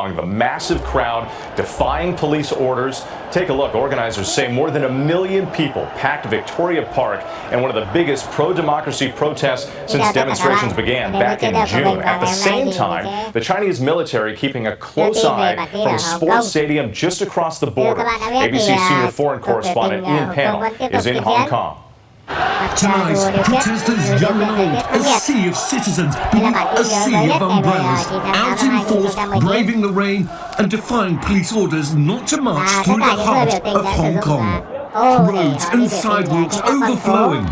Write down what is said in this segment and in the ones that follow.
Kong. The massive crowd defying police orders. Take a look. Organizers say more than 1 million people packed Victoria Park in one of the biggest pro-democracy protests since demonstrations began back in June. At the same time, the Chinese military keeping a close eye from a sports stadium just across the border. ABC senior foreign correspondent Ian Pannell is in Hong Kong. Tonight, protesters young and old, a sea of citizens beneath a sea of umbrellas, out in force, braving the rain and defying police orders not to march through the heart of Hong Kong. Roads and sidewalks overflowing.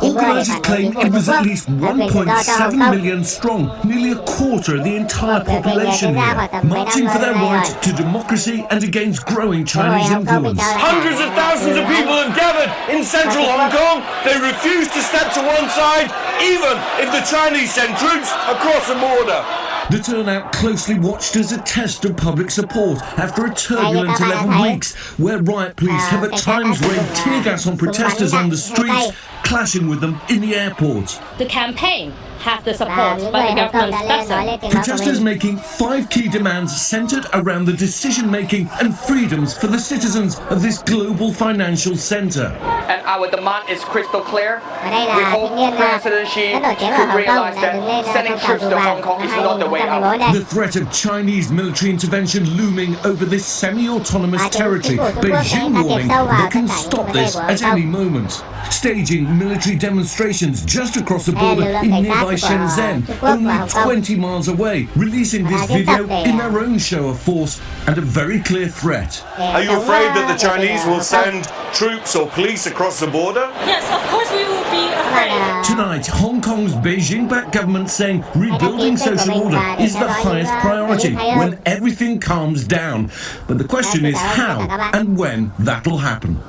Organisers claim it was at least 1.7 million strong, nearly a quarter of the entire population here, marching for their right to democracy and against growing Chinese influence. Hundreds of thousands of people have gathered in central Hong Kong. They refuse to step to one side, even if the Chinese send troops across the border. The turnout closely watched as a test of public support after a turbulent 11 weeks, where riot police have at times rained tear gas on protesters on the streets, clashing with them in the airport. The campaign have the support by the government's person. Protesters making 5 key demands centred around the decision-making and freedoms for the citizens of this global financial centre. And our demand is crystal clear. We hope President Xi could realise that sending troops to Hong Kong is not the way out. The threat of Chinese military intervention looming over this semi-autonomous territory, Beijing warning they can stop this at any moment. Staging military demonstrations just across the border in nearby Shenzhen, only 20 miles away, releasing this video in their own show of force and a very clear threat. Are you afraid that the Chinese will send troops or police across the border? Yes, of course we will be afraid. Tonight, Hong Kong's Beijing-backed government saying rebuilding social order is the highest priority when everything calms down. But the question is how and when that'll happen.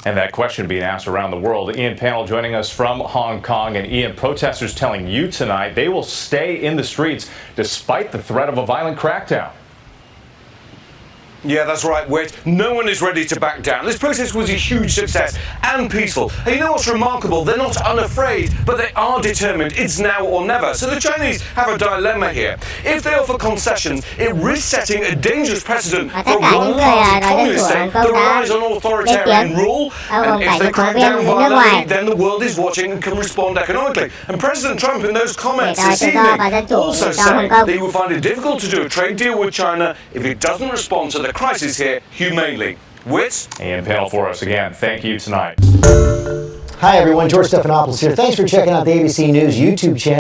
And that question being asked around the world. Ian Pannell joining us from Hong Kong. And Ian, protesters telling you tonight they will stay in the streets despite the threat of a violent crackdown. Yeah, that's right, Whit. No one is ready to back down. This protest was a huge success and peaceful. And you know what's remarkable? They're not unafraid, but they are determined. It's now or never. So the Chinese have a dilemma here. If they offer concessions, it risks setting a dangerous precedent for a one-party communist state that relies on authoritarian rule. And if they crack down violently, then the world is watching and can respond economically. And President Trump, in those comments this evening, also said that he would find it difficult to do a trade deal with China if it doesn't respond to the crisis here humanely. Whit? Ian Pannell for us again. Thank you tonight. Hi everyone, George Stephanopoulos here. Thanks for checking out the ABC News YouTube channel.